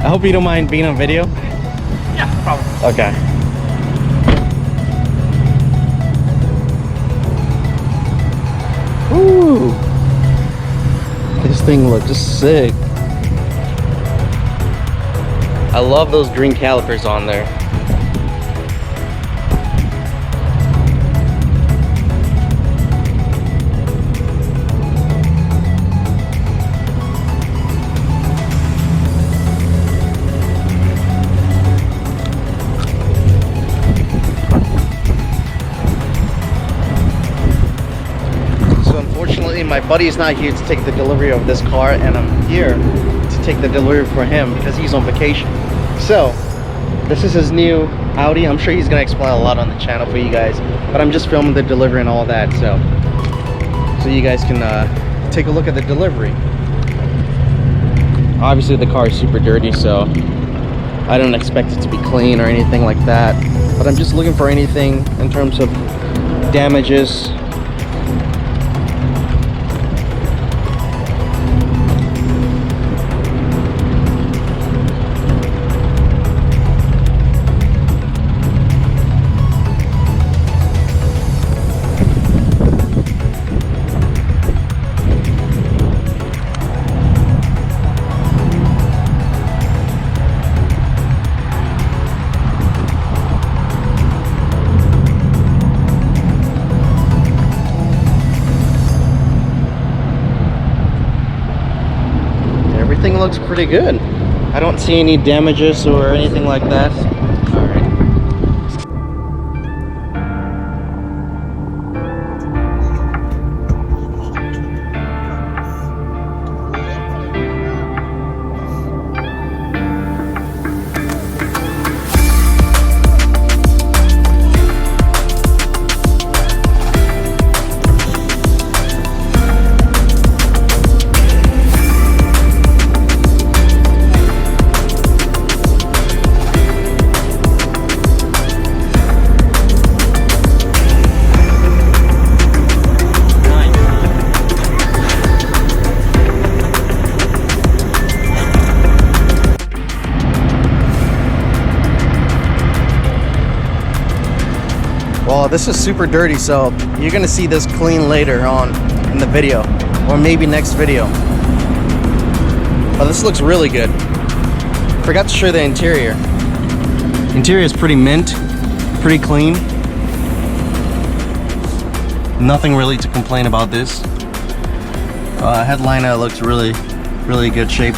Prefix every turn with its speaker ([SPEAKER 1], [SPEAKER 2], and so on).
[SPEAKER 1] I hope you don't mind being on video.
[SPEAKER 2] Yeah, no problem.
[SPEAKER 1] Okay. Woo! This thing looks sick. I love those green calipers on there. Unfortunately, my buddy is not here to take the delivery of this car, and I'm here to take the delivery for him because he's on vacation. So this is his new Audi. I'm sure he's gonna explain a lot on the channel for you guys, but I'm just filming the delivery and all that, so you guys can take a look at the delivery. Obviously the car is super dirty, so I don't expect it to be clean or anything like that, but I'm just looking for anything in terms of damages. Everything looks pretty good. I don't see any damages or anything like that. All right. Well, this is super dirty, so you're gonna see this clean later on in the video, or maybe next video. But this looks really good. Forgot to show the interior. Interior is pretty mint, pretty clean. Nothing really to complain about this. Headliner looks really good shape.